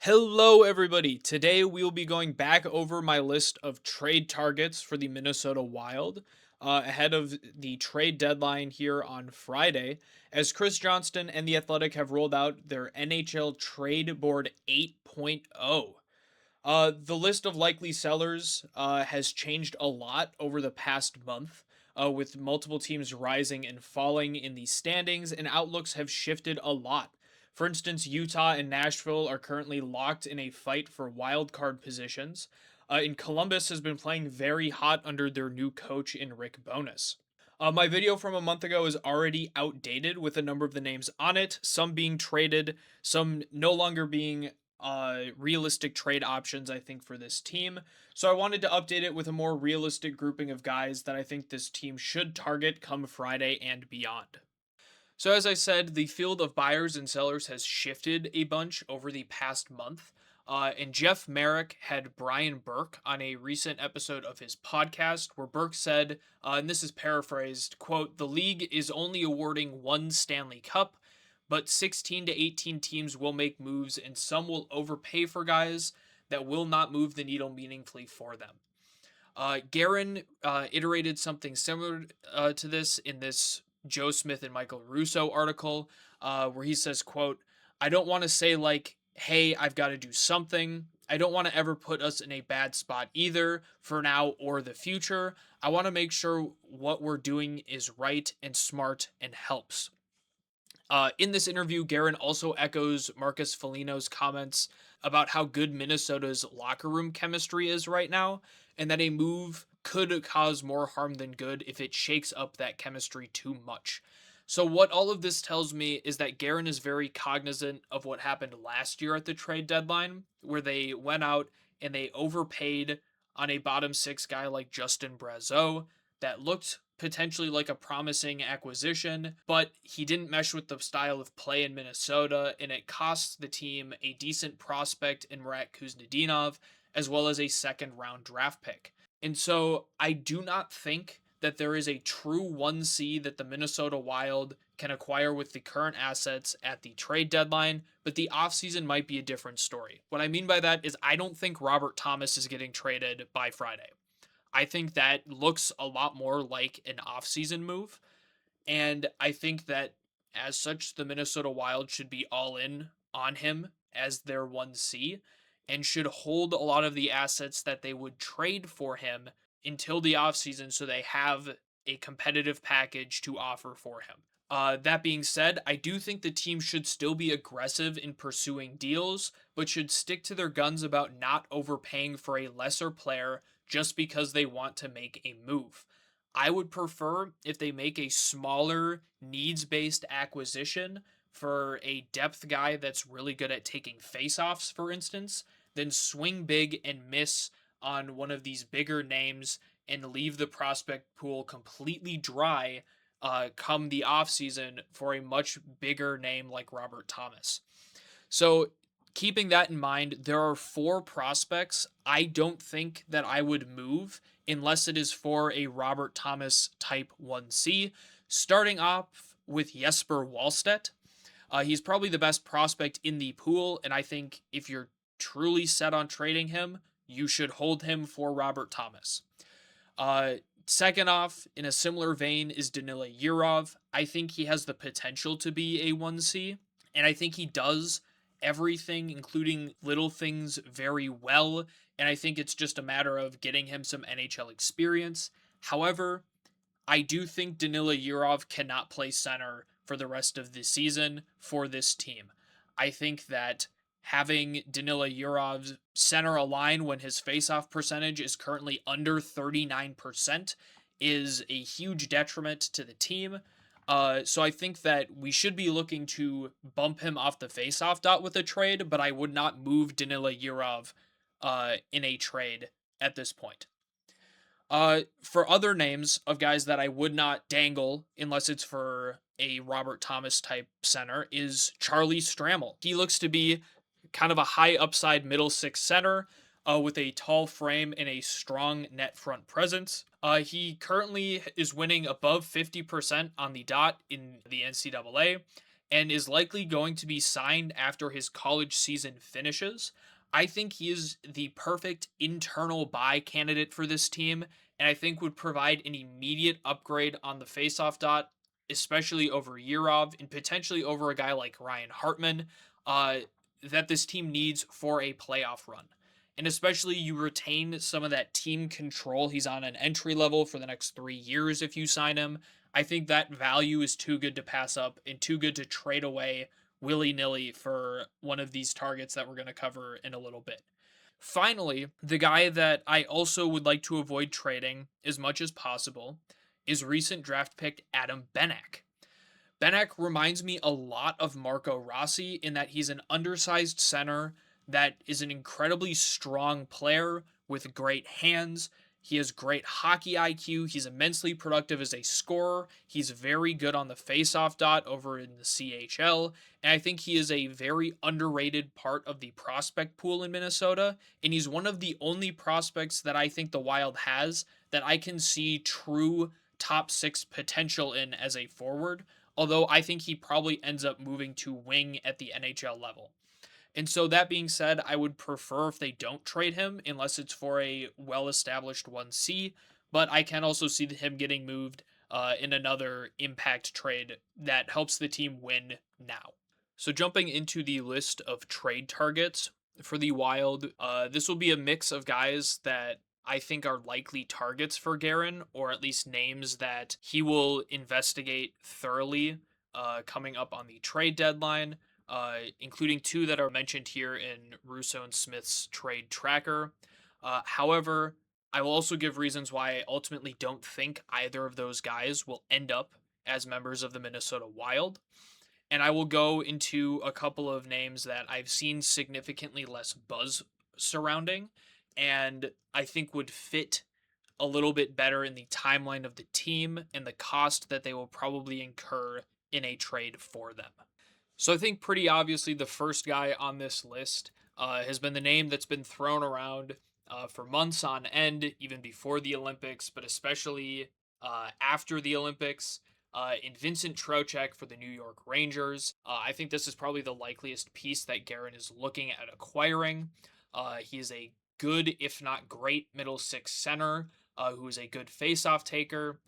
Hello, everybody. Today we will be going back over my list of trade targets for the Minnesota Wild ahead of the trade deadline here on Friday, as Chris Johnston and The Athletic have rolled out their NHL Trade Board 8.0. The list of likely sellers has changed a lot over the past month, with multiple teams rising and falling in the standings, and outlooks have shifted a lot. For instance, Utah and Nashville are currently locked in a fight for wild card positions, and Columbus has been playing very hot under their new coach in Rick Bowness. My video from a month ago is already outdated with a number of the names on it, some being traded, some no longer being realistic trade options, I think, for this team. So I wanted to update it with a more realistic grouping of guys that I think this team should target come Friday and beyond. So, as I said, the field of buyers and sellers has shifted a bunch over the past month. And Jeff Merrick had Brian Burke on a recent episode of his podcast where Burke said, and this is paraphrased, quote, "The league is only awarding one Stanley Cup, but 16 to 18 teams will make moves and some will overpay for guys that will not move the needle meaningfully for them." Garen iterated something similar to this in this Joe Smith and Michael Russo article, where he says, quote, "I don't want to say like, hey, I've got to do something. I don't want to ever put us in a bad spot either for now or the future. I want to make sure what we're doing is right and smart and helps." In this interview, Garen also echoes Marcus Foligno's comments about how good Minnesota's locker room chemistry is right now, and that a move could cause more harm than good if it shakes up that chemistry too much. So, what all of this tells me is that Garen is very cognizant of what happened last year at the trade deadline, where they went out and they overpaid on a bottom six guy like Justin Brazeau that looked potentially like a promising acquisition, but he didn't mesh with the style of play in Minnesota, and it cost the team a decent prospect in Murat Kuznetsov, as well as a second round draft pick. And so I do not think that there is a true 1C that the Minnesota Wild can acquire with the current assets at the trade deadline, but the offseason might be a different story. What I mean by that is I don't think Robert Thomas is getting traded by Friday. I think that looks a lot more like an offseason move. And I think that as such, the Minnesota Wild should be all in on him as their 1C and should hold a lot of the assets that they would trade for him until the offseason so they have a competitive package to offer for him. That being said, I do think the team should still be aggressive in pursuing deals, but should stick to their guns about not overpaying for a lesser player just because they want to make a move. I would prefer if they make a smaller needs based acquisition for a depth guy that's really good at taking faceoffs, for instance, than swing big and miss on one of these bigger names and leave the prospect pool completely dry come the offseason for a much bigger name like Robert Thomas. So, keeping that in mind, there are four prospects I don't think that I would move unless it is for a Robert Thomas type 1C. Starting off with Jesper Wallstedt. He's probably the best prospect in the pool, and I think if you're truly set on trading him, you should hold him for Robert Thomas. Uh, Second off, in a similar vein, is Danila Yurov. I think he has the potential to be a 1C, and I think he does everything, including little things, very well. And I think it's just a matter of getting him some NHL experience. However, I do think Danila Yurov cannot play center for the rest of the season for this team. I think that having Danila Yurov center a line when his faceoff percentage is currently under 39% is a huge detriment to the team. So I think that we should be looking to bump him off the faceoff dot with a trade, but I would not move Danila Yurov in a trade at this point. For other names of guys that I would not dangle unless it's for a Robert Thomas type center is Charlie Stramel. He looks to be kind of a high upside middle six center with a tall frame and a strong net front presence. He currently is winning above 50% on the dot in the NCAA, and is likely going to be signed after his college season finishes. I think he is the perfect internal buy candidate for this team, and I think would provide an immediate upgrade on the faceoff dot, especially over Yurov and potentially over a guy like Ryan Hartman, uh, that this team needs for a playoff run. And especially you retain some of that team control. He's on an entry level for the next 3 years if you sign him. I think that value is too good to pass up and too good to trade away willy nilly for one of these targets that we're going to cover in a little bit. Finally, the guy that I also would like to avoid trading as much as possible is recent draft pick Adam Benak. Benek reminds me a lot of Marco Rossi in that he's an undersized center that is an incredibly strong player with great hands. He has great hockey IQ. He's immensely productive as a scorer. He's very good on the faceoff dot over in the CHL. And I think he is a very underrated part of the prospect pool in Minnesota. And he's one of the only prospects that I think the Wild has that I can see true top six potential in as a forward, although I think he probably ends up moving to wing at the NHL level. And so that being said, I would prefer if they don't trade him unless it's for a well-established 1C, but I can also see him getting moved in another impact trade that helps the team win now. So jumping into the list of trade targets for the Wild, this will be a mix of guys that I think are likely targets for Guerin, or at least names that he will investigate thoroughly coming up on the trade deadline, including two that are mentioned here in Russo and Smith's trade tracker. However, I will also give reasons why I ultimately don't think either of those guys will end up as members of the Minnesota Wild. And I will go into a couple of names that I've seen significantly less buzz surrounding and I think would fit a little bit better in the timeline of the team and the cost that they will probably incur in a trade for them. So I think pretty obviously the first guy on this list has been the name that's been thrown around for months on end, even before the Olympics, but especially after the Olympics. In Vincent Trocheck for the New York Rangers. I think this is probably the likeliest piece that Guerin is looking at acquiring. He is a good, if not great, middle six center who is a good faceoff taker,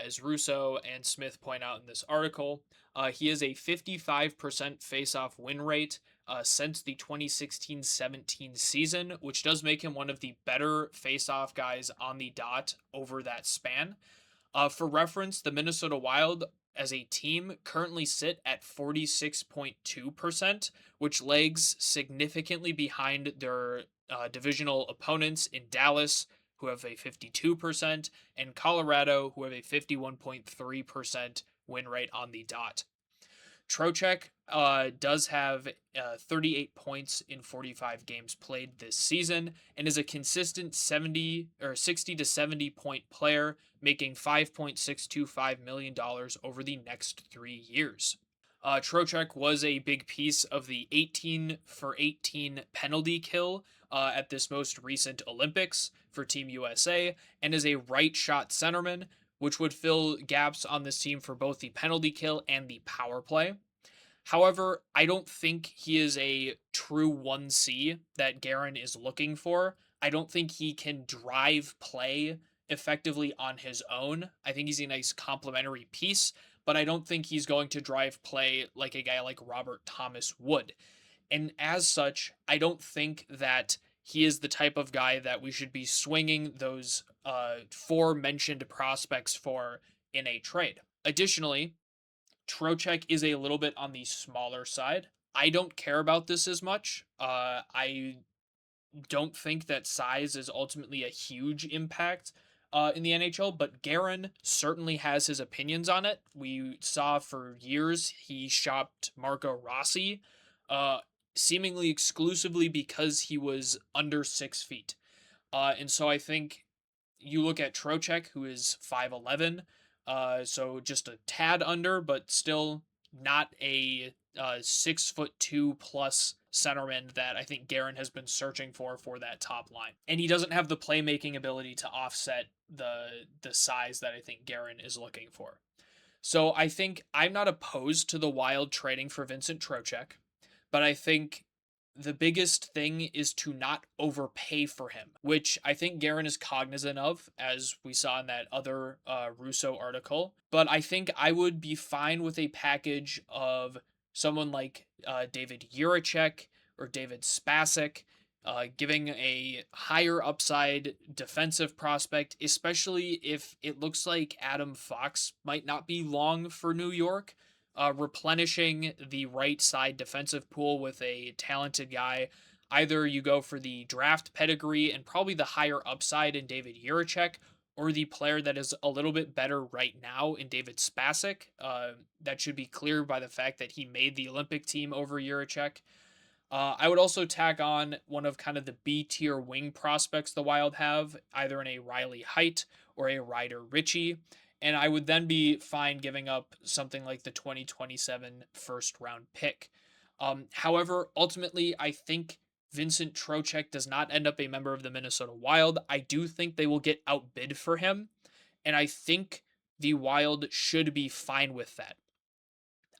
as Russo and Smith point out in this article. He has a 55% faceoff win rate since the 2016-17 season, which does make him one of the better faceoff guys on the dot over that span. For reference, the Minnesota Wild as a team currently sit at 46.2%, which lags significantly behind their divisional opponents in Dallas, who have a 52%, and Colorado, who have a 51.3% win rate on the dot. Trocheck does have 38 points in 45 games played this season and is a consistent 70 or 60 to 70 point player, making $5.625 million over the next 3 years. Trocheck was a big piece of the 18 for 18 penalty kill at this most recent Olympics for Team USA and is a right shot centerman, which would fill gaps on this team for both the penalty kill and the power play. However, I don't think he is a true 1C that Guerin is looking for. I don't think he can drive play effectively on his own. I think he's a nice complementary piece, but I don't think he's going to drive play like a guy like Robert Thomas would. And as such, I don't think that he is the type of guy that we should be swinging those four mentioned prospects for in a trade. Additionally, Trocheck is a little bit on the smaller side. I don't care about this as much. I don't think that size is ultimately a huge impact in the NHL, but Guerin certainly has his opinions on it. We saw for years he shopped Marco Rossi, uh, seemingly exclusively because he was under 6 feet. And so I think you look at Trocheck, who is 5'11, so just a tad under, but still not a 6'2" plus centerman that I think Guerin has been searching for that top line. And he doesn't have the playmaking ability to offset the size that I think Guerin is looking for. So I think I'm not opposed to the Wild trading for Vincent Trocheck, but I think the biggest thing is to not overpay for him, which I think Garen is cognizant of, as we saw in that other Russo article. But I think I would be fine with a package of someone like David Juracek or David Spacek, giving a higher upside defensive prospect, especially if it looks like Adam Fox might not be long for New York. Replenishing the right side defensive pool with a talented guy. Either you go for the draft pedigree and probably the higher upside in David Juracek, or the player that is a little bit better right now in David Spacek. That should be clear by the fact that he made the Olympic team over Juracek. I would also tack on one of kind of the B tier wing prospects the Wild have, either in a Riley Height or a Ryder Ritchie. And I would then be fine giving up something like the 2027 first round pick. However, ultimately, I think Vincent Trocheck does not end up a member of the Minnesota Wild. I do think they will get outbid for him. And I think the Wild should be fine with that.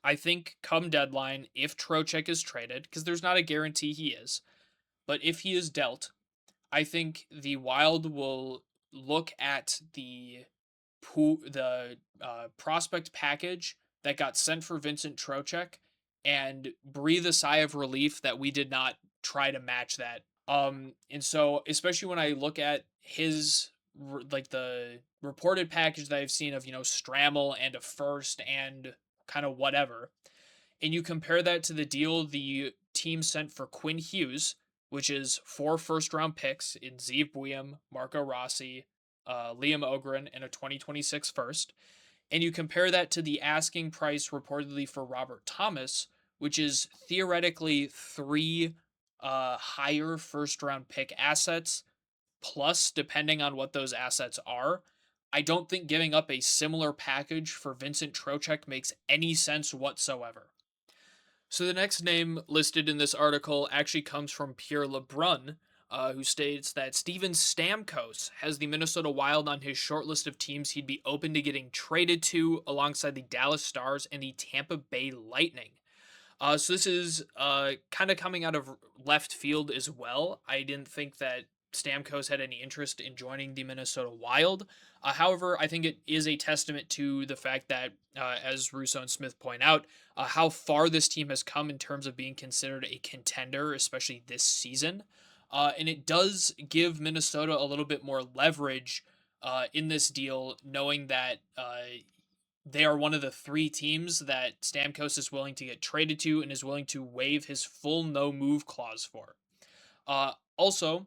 I think come deadline, if Trocheck is traded, because there's not a guarantee he is, but if he is dealt, I think the Wild will look at the prospect package that got sent for Vincent Trocheck and breathe a sigh of relief that we did not try to match that. And so especially when I look at his like the reported package that I've seen of Strammel and a first and kind of whatever, and you compare that to the deal the team sent for Quinn Hughes, which is 4 first-round picks in Zeev Buium, Marco Rossi, Liam Ogren, and a 2026 first, and you compare that to the asking price reportedly for Robert Thomas, which is theoretically 3 higher first-round pick assets, plus depending on what those assets are. I don't think giving up a similar package for Vincent Trocheck makes any sense whatsoever. So the next name listed in this article actually comes from Pierre LeBrun, who states that Steven Stamkos has the Minnesota Wild on his short list of teams he'd be open to getting traded to, alongside the Dallas Stars and the Tampa Bay Lightning. So this is kind of coming out of left field as well. I didn't think that Stamkos had any interest in joining the Minnesota Wild. However, I think it is a testament to the fact that, as Russo and Smith point out, how far this team has come in terms of being considered a contender, especially this season. And it does give Minnesota a little bit more leverage in this deal, knowing that they are one of the 3 teams that Stamkos is willing to get traded to and is willing to waive his full no move clause for. Also,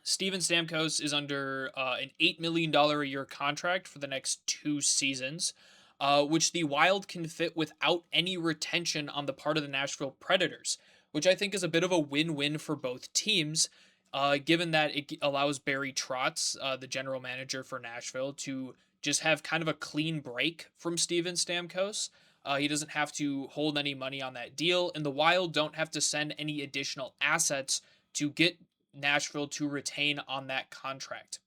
Steven Stamkos is under an $8 million a year contract for the next 2 seasons, which the Wild can fit without any retention on the part of the Nashville Predators, which I think is a bit of a win win for both teams, given that it allows Barry Trotz, the general manager for Nashville, to just have kind of a clean break from Steven Stamkos. He doesn't have to hold any money on that deal, and the Wild don't have to send any additional assets to get Nashville to retain on that contract.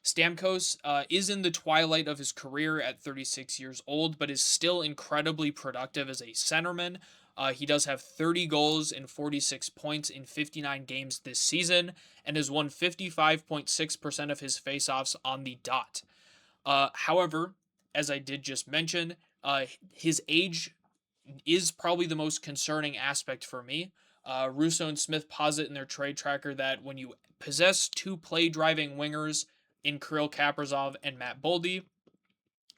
Stamkos is in the twilight of his career at 36 years old, but is still incredibly productive as a centerman. He does have 30 goals and 46 points in 59 games this season, and has won 55.6% of his faceoffs on the dot. However, as I did just mention, his age is probably the most concerning aspect for me. Russo and Smith posit in their trade tracker that when you possess 2 play-driving wingers in Kirill Kaprizov and Matt Boldy,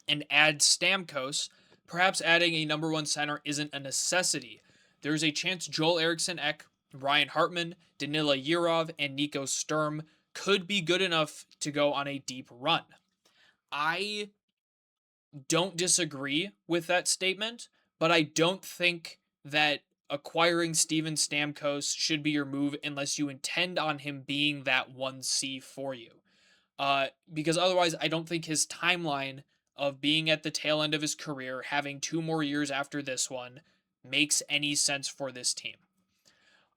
and add Stamkos, perhaps adding a number 1 center isn't a necessity. There is a chance Joel Eriksson Ek, Ryan Hartman, Danila Yurov, and Nico Sturm could be good enough to go on a deep run. I don't disagree with that statement, but I don't think that acquiring Steven Stamkos should be your move unless you intend on him being that 1C for you. Because otherwise, I don't think his timeline of being at the tail end of his career, having 2 more years after this one, makes any sense for this team.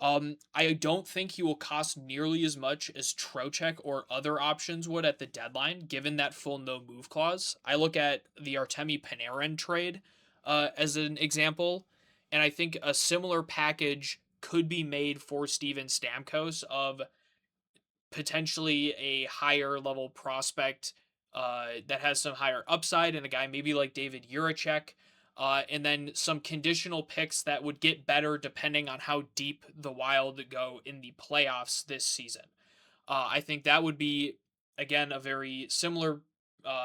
I don't think he will cost nearly as much as Trocheck or other options would at the deadline, given that full no move clause. I look at the Artemi Panarin trade as an example, and I think a similar package could be made for Steven Stamkos of potentially a higher level prospect that has some higher upside, and a guy maybe like David Juracek, and then some conditional picks that would get better depending on how deep the Wild go in the playoffs this season. I think that would be, again, a very similar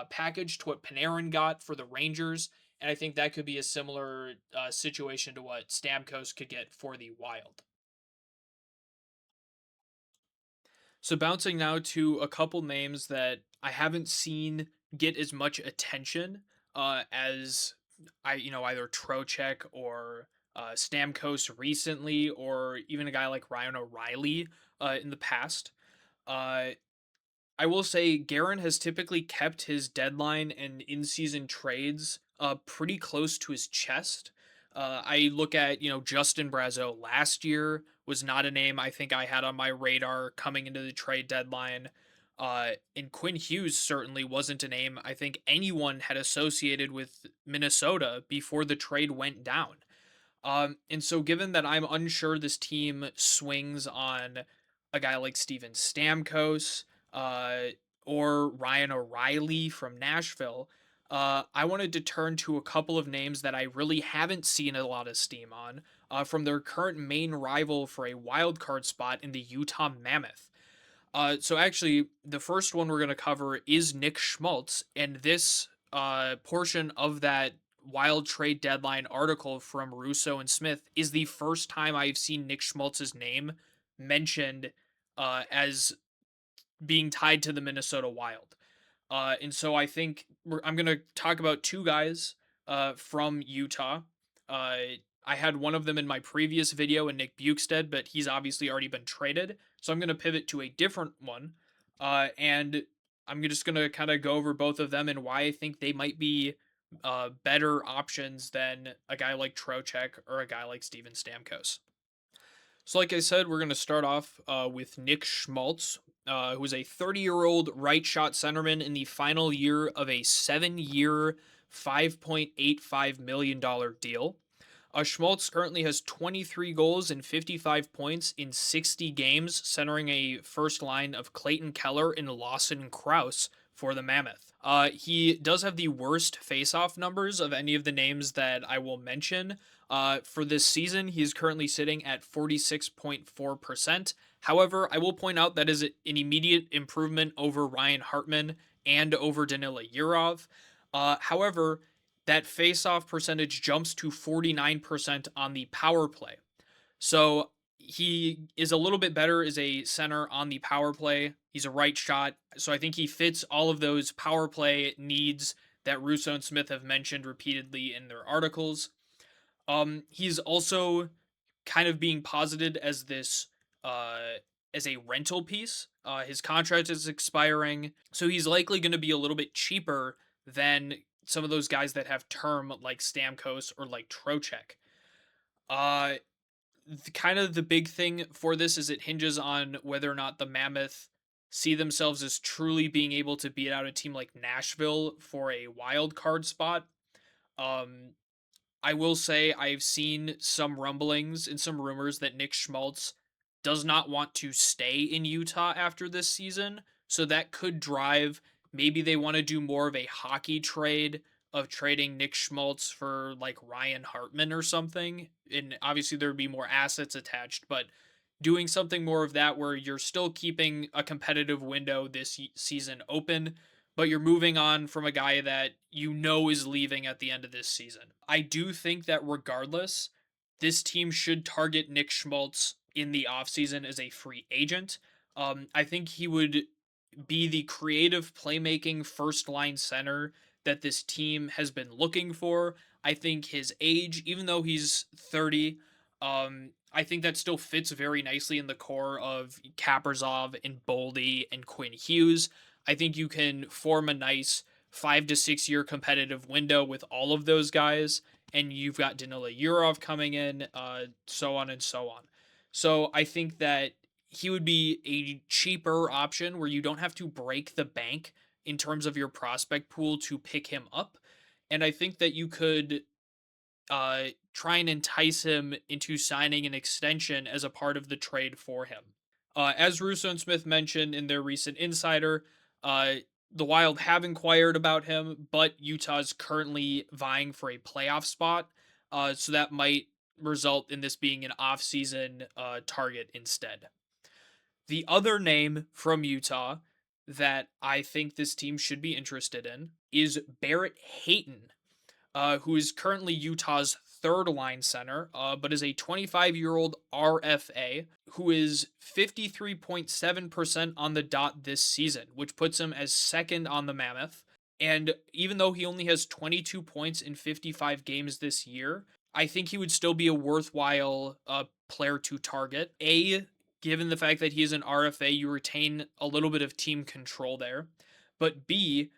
package to what Panarin got for the Rangers, and I think that could be a similar situation to what Stamkos could get for the Wild. So bouncing now to a couple names that I haven't seen get as much attention as either Trocheck or Stamkos recently, or even a guy like Ryan O'Reilly in the past. Uh, I will say Guerin has typically kept his deadline and in-season trades pretty close to his chest. I look at, Justin Brazeau last year was not a name I think I had on my radar coming into the trade deadline. And Quinn Hughes certainly wasn't a name I think anyone had associated with Minnesota before the trade went down. And so given that I'm unsure this team swings on a guy like Steven Stamkos, uh, or Ryan O'Reilly from Nashville, I wanted to turn to a couple of names that I really haven't seen a lot of steam on from their current main rival for a wild card spot in the Utah Mammoth. So actually, the first one we're going to cover is Nick Schmaltz, and this portion of that Wild Trade Deadline article from Russo and Smith is the first time I've seen Nick Schmaltz's name mentioned as being tied to the Minnesota Wild. And so I think I'm going to talk about two guys from Utah. Uh, I had one of them in my previous video in Nick Bukestad, but he's obviously already been traded. So I'm going to pivot to a different one. And I'm just going to kind of go over both of them and why I think they might be better options than a guy like Trocheck or a guy like Steven Stamkos. So, like I said, we're going to start off with Nick Schmaltz, who is a 30-year-old right shot centerman in the final year of a 7-year, $5.85 million deal. Schmaltz currently has 23 goals and 55 points in 60 games, centering a first line of Clayton Keller and Lawson Krause for the Mammoth. He does have the worst faceoff numbers of any of the names that I will mention. For this season, he's currently sitting at 46.4%. However, I will point out that is an immediate improvement over Ryan Hartman and over Danila Yurov. However, that faceoff percentage jumps to 49% on the power play. So he is a little bit better as a center on the power play. He's a right shot. So I think he fits all of those power play needs that Russo and Smith have mentioned repeatedly in their articles. He's also kind of being posited as this as a rental piece. His contract is expiring, so he's likely going to be a little bit cheaper than some of those guys that have term like Stamkos or like Trocheck. Uh, Kind of the big thing for this is it hinges on whether or not the Mammoth see themselves as truly being able to beat out a team like Nashville for a wild card spot. Um, I will say I've seen some rumblings and some rumors that Nick Schmaltz does not want to stay in Utah after this season. So that could drive, maybe they want to do more of a hockey trade of trading Nick Schmaltz for like Ryan Hartman or something. And obviously there would be more assets attached, but doing something more of that where you're still keeping a competitive window this season open, but you're moving on from a guy that is leaving at the end of this season. I do think that regardless, this team should target Nick Schmaltz in the offseason as a free agent. I think he would be the creative playmaking first line center that this team has been looking for. I think his age, even though he's 30, I think that still fits very nicely in the core of Kaprizov and Boldy and Quinn Hughes. I think you can form a nice 5 to 6 year competitive window with all of those guys, and you've got Danila Yurov coming in, so on and so on. So I think that he would be a cheaper option where you don't have to break the bank in terms of your prospect pool to pick him up. And I think that you could try and entice him into signing an extension as a part of the trade for him. As Russo and Smith mentioned in their recent insider, uh, the Wild have inquired about him, but Utah's currently vying for a playoff spot, so that might result in this being an off-season target instead. The other name from Utah that I think this team should be interested in is Barrett Hayton, who is currently Utah's third line center, but is a 25-year-old RFA who is 53.7% on the dot this season, which puts him as second on the Mammoth. And even though he only has 22 points in 55 games this year, I think he would still be a worthwhile player to target. Given the fact that he is an RFA, you retain a little bit of team control there. But B,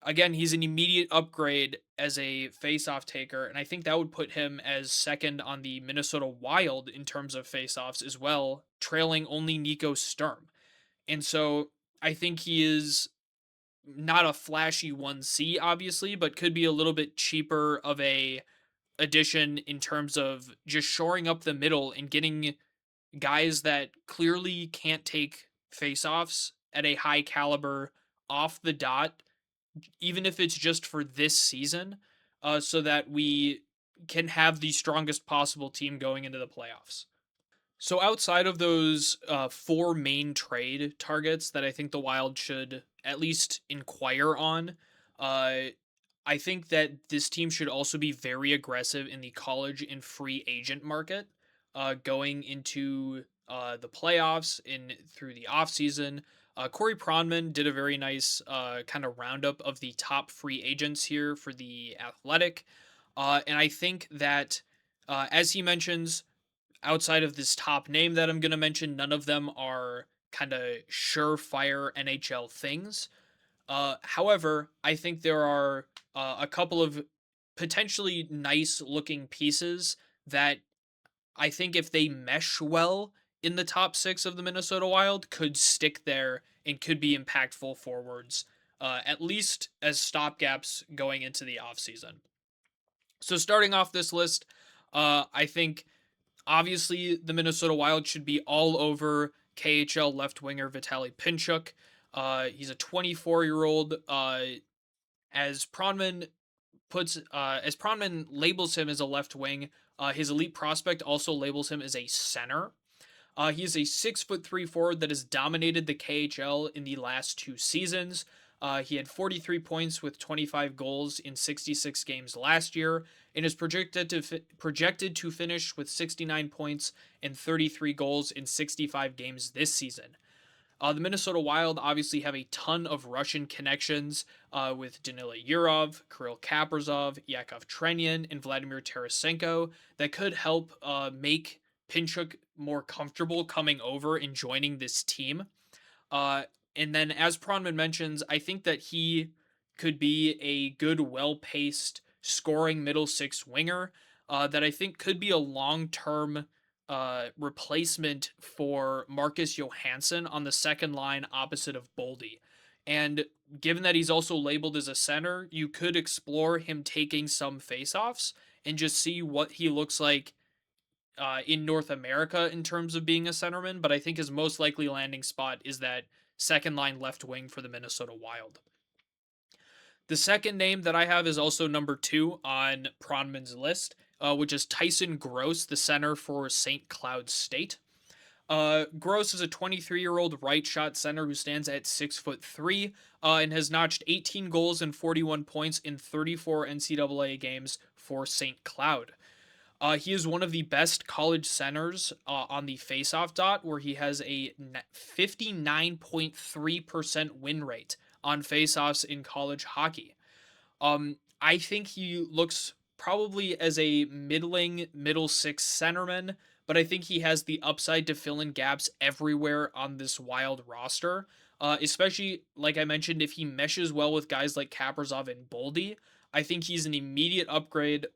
again, he's an immediate upgrade as a face-off taker, and I think that would put him as second on the Minnesota Wild in terms of face-offs as well, trailing only Nico Sturm. And so I think he is not a flashy 1C, obviously, but could be a little bit cheaper of a addition in terms of just shoring up the middle and getting guys that clearly can't take face-offs at a high caliber off the dot, even if it's just for this season, so that we can have the strongest possible team going into the playoffs. So outside of those four main trade targets that I think the Wild should at least inquire on, uh, I think that this team should also be very aggressive in the college and free agent market, going into the playoffs in through the offseason. Corey Pronman did a very nice kind of roundup of the top free agents here for the Athletic, and I think that as he mentions, outside of this top name that I'm going to mention, none of them are kind of surefire NHL things. However, I think there are a couple of potentially nice looking pieces that I think if they mesh well in the top six of the Minnesota Wild could stick there and could be impactful forwards, at least as stopgaps going into the offseason. So starting off this list, I think obviously the Minnesota Wild should be all over KHL left winger Vitaly Pinchuk. He's a 24-year-old. As Pronman as Pronman labels him as a left wing, his elite prospect also labels him as a center. He is a 6'3" forward that has dominated the KHL in the last two seasons. He had 43 points with 25 goals in 66 games last year, and is projected to finish with 69 points and 33 goals in 65 games this season. The Minnesota Wild obviously have a ton of Russian connections with Danila Yurov, Kirill Kaprizov, Yakov Trenyan, and Vladimir Tarasenko that could help make Pinchuk more comfortable coming over and joining this team. Uh, and then, as Pronman mentions, I think that he could be a good, well paced, scoring middle six winger that I think could be a long term replacement for Marcus Johansson on the second line opposite of Boldy. And given that he's also labeled as a center, you could explore him taking some faceoffs and just see what he looks like in North America in terms of being a centerman. But I think his most likely landing spot is that second line left wing for the Minnesota Wild. The second name that I have is also number two on Pronman's list, which is Tyson Gross, the center for St. Cloud State. Gross is a 23-year-old right shot center who stands at 6'3" and has notched 18 goals and 41 points in 34 NCAA games for St. Cloud. He is one of the best college centers on the faceoff dot, where he has a 59.3% win rate on faceoffs in college hockey. I think he looks probably as a middling middle six centerman, but I think he has the upside to fill in gaps everywhere on this Wild roster. Especially, like I mentioned, if he meshes well with guys like Kaprizov and Boldy, I think he's an immediate upgrade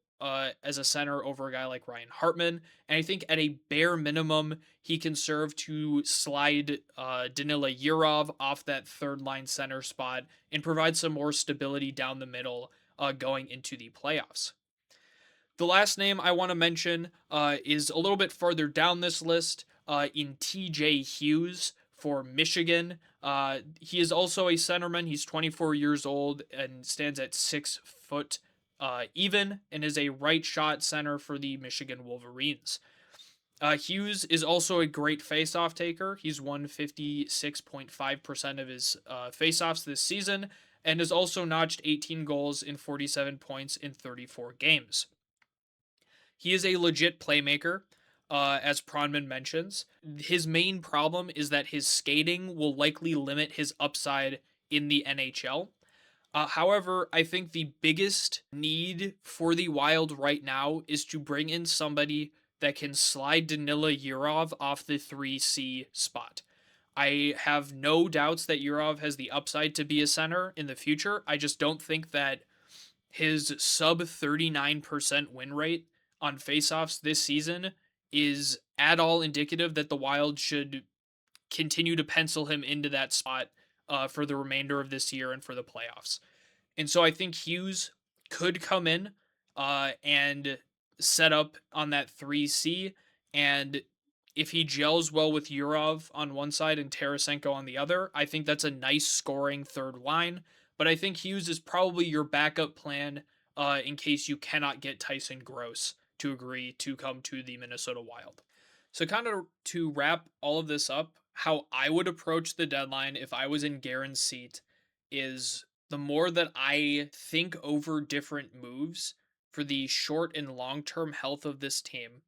as a center over a guy like Ryan Hartman. And I think at a bare minimum, he can serve to slide Danila Yurov off that third line center spot and provide some more stability down the middle going into the playoffs. The last name I want to mention is a little bit further down this list in TJ Hughes for Michigan. He is also a centerman. He's 24 years old and stands at 6 foot even and is a right shot center for the Michigan Wolverines. Hughes is also a great faceoff taker. He's won 56.5% of his faceoffs this season and has also notched 18 goals in 47 points in 34 games. He is a legit playmaker, as Pronman mentions. His main problem is that his skating will likely limit his upside in the NHL. However, I think the biggest need for the Wild right now is to bring in somebody that can slide Danila Yurov off the 3C spot. I have no doubts that Yurov has the upside to be a center in the future. I just don't think that his sub 39% win rate on faceoffs this season is at all indicative that the Wild should continue to pencil him into that spot for the remainder of this year and for the playoffs. And so I think Hughes could come in and set up on that 3C. And if he gels well with Yurov on one side and Tarasenko on the other, I think that's a nice scoring third line. But I think Hughes is probably your backup plan in case you cannot get Tyson Gross to agree to come to the Minnesota Wild. So, kind of to wrap all of this up, how I would approach the deadline if I was in Guerin's seat is the more that I think over different moves for the short and long term health of this team,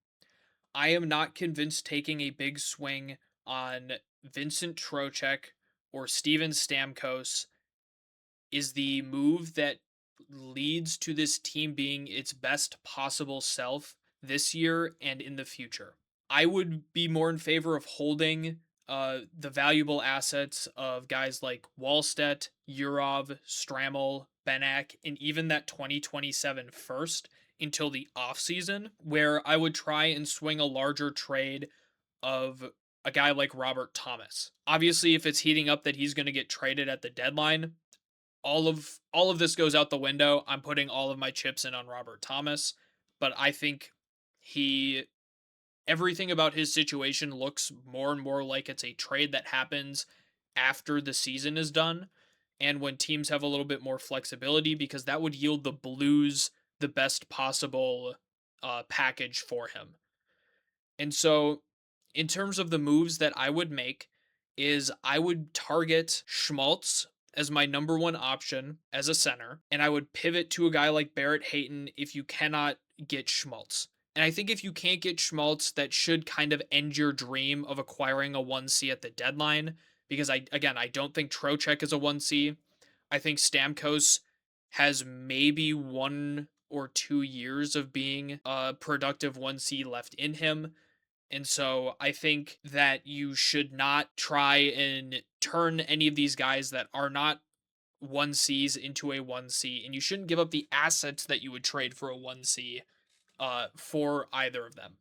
I am not convinced taking a big swing on Vincent Trocheck or Steven Stamkos is the move that leads to this team being its best possible self this year and in the future. I would be more in favor of holding the valuable assets of guys like Wallstedt, Urov, Stramel, Benak, and even that 2027 first until the offseason, where I would try and swing a larger trade of a guy like Robert Thomas. Obviously, if it's heating up that he's going to get traded at the deadline, all of this goes out the window. I'm putting all of my chips in on Robert Thomas, but I think he everything about his situation looks more and more like it's a trade that happens after the season is done and when teams have a little bit more flexibility because that would yield the Blues the best possible package for him. And so, in terms of the moves that I would make, is I would target Schmaltz as my number one option as a center, and I would pivot to a guy like Barrett Hayton if you cannot get Schmaltz. And I think if you can't get Schmaltz, that should kind of end your dream of acquiring a 1C at the deadline. Because I don't think Trocheck is a 1C. I think Stamkos has maybe 1 or 2 years of being a productive 1C left in him. And so I think that you should not try and turn any of these guys that are not 1Cs into a 1C, and you shouldn't give up the assets that you would trade for a 1C for either of them.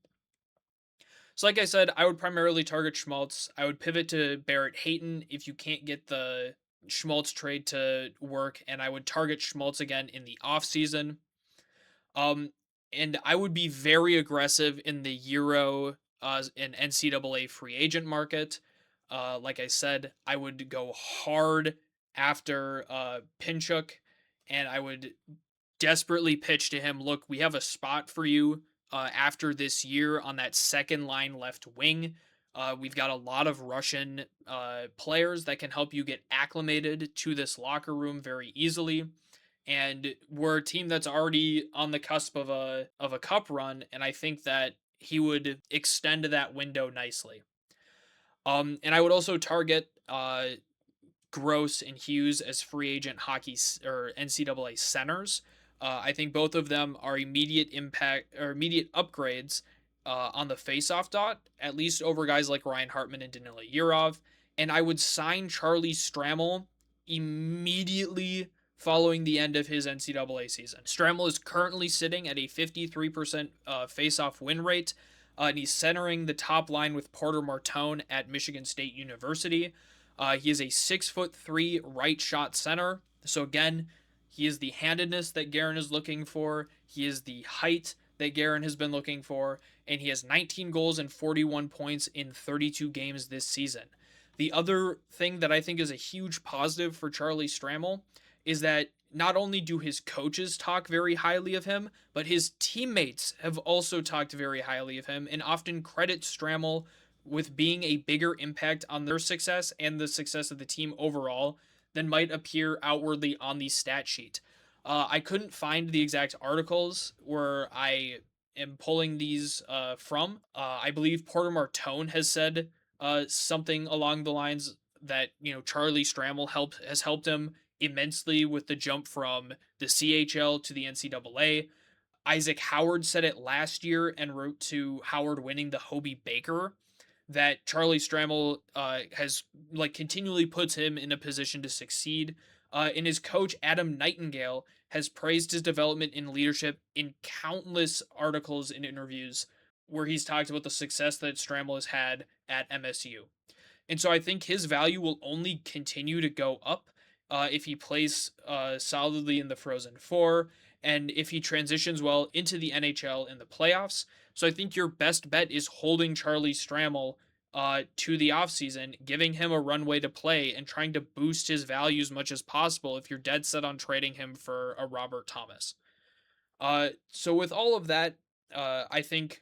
So, like I said, I would primarily target Schmaltz. I would pivot to Barrett Hayton if you can't get the Schmaltz trade to work, and I would target Schmaltz again in the offseason. Um, and I would be very aggressive in the Euro and NCAA free agent market. Like I said, I would go hard after Pinchuk, and I would desperately pitch to him, look, we have a spot for you after this year on that second line left wing. We've got a lot of Russian players that can help you get acclimated to this locker room very easily. And we're a team that's already on the cusp of a cup run, and I think that he would extend that window nicely. And I would also target Gross and Hughes as free agent hockey or NCAA centers. I think both of them are immediate impact or immediate upgrades on the faceoff dot, at least over guys like Ryan Hartman and Danila Yurov. And I would sign Charlie Stramel immediately following the end of his NCAA season. Stramel is currently sitting at a 53% face-off win rate, and he's centering the top line with Porter Martone at Michigan State University. He is a 6'3" right shot center. So again, he is the handedness that Guerin is looking for. He is the height that Guerin has been looking for, and he has 19 goals and 41 points in 32 games this season. The other thing that I think is a huge positive for Charlie Stramel is that not only do his coaches talk very highly of him, but his teammates have also talked very highly of him and often credit Stramel with being a bigger impact on their success and the success of the team overall than might appear outwardly on the stat sheet. I couldn't find the exact articles where I am pulling these from. I believe Porter Martone has said something along the lines that Charlie Stramel has helped him immensely with the jump from the CHL to the NCAA. Isaac Howard said it last year and wrote to Howard winning the Hobie Baker that Charlie Stramel has continually puts him in a position to succeed. And his coach Adam Nightingale has praised his development in leadership in countless articles and interviews where he's talked about the success that Stramel has had at MSU. And so I think his value will only continue to go up if he plays solidly in the Frozen Four and if he transitions well into the NHL in the playoffs. So I think your best bet is holding Charlie Stramel to the offseason, giving him a runway to play and trying to boost his value as much as possible if you're dead set on trading him for a Robert Thomas. So with all of that, I think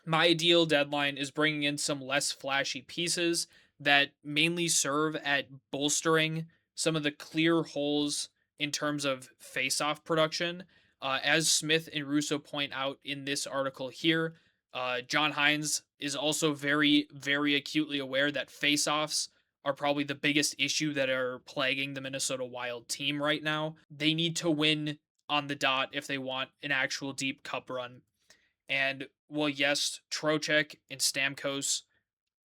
my ideal deadline is bringing in some less flashy pieces that mainly serve at bolstering some of the clear holes in terms of face-off production. As Smith and Russo point out in this article here, John Hines is also very, very acutely aware that face-offs are probably the biggest issue that are plaguing the Minnesota Wild team right now. They need to win on the dot if they want an actual deep cup run. And well, yes, Trocheck and Stamkos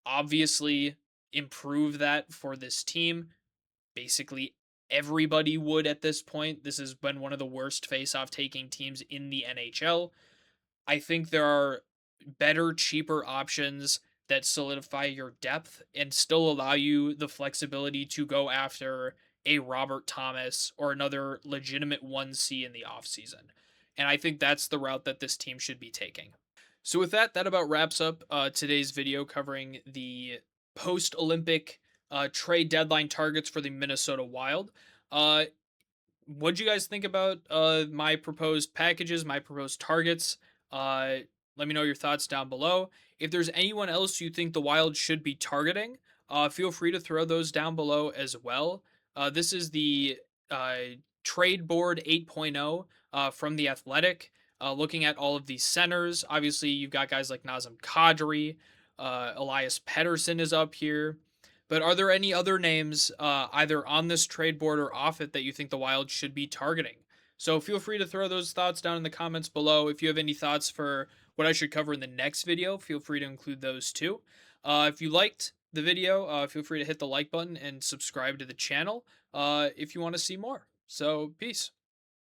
obviously improve that for this team. Basically, everybody would at this point. This has been one of the worst face-off taking teams in the NHL. I think there are better, cheaper options that solidify your depth and still allow you the flexibility to go after a Robert Thomas or another legitimate 1C in the offseason. And I think that's the route that this team should be taking. So with that, that about wraps up today's video covering the post-Olympic trade deadline targets for the Minnesota Wild. Uh, What'd you guys think about my proposed packages, my proposed targets? Uh, Let me know your thoughts down below. If there's anyone else you think the Wild should be targeting, feel free to throw those down below as well. This is the uh, Trade Board 8.0 from The Athletic. Looking at all of these centers, obviously you've got guys like Nazem Kadri, Elias Pettersson is up here. But are there any other names either on this trade board or off it that you think the Wild should be targeting? So feel free to throw those thoughts down in the comments below. If you have any thoughts for what I should cover in the next video, feel free to include those too. If you liked the video, feel free to hit the like button and subscribe to the channel if you want to see more. So peace.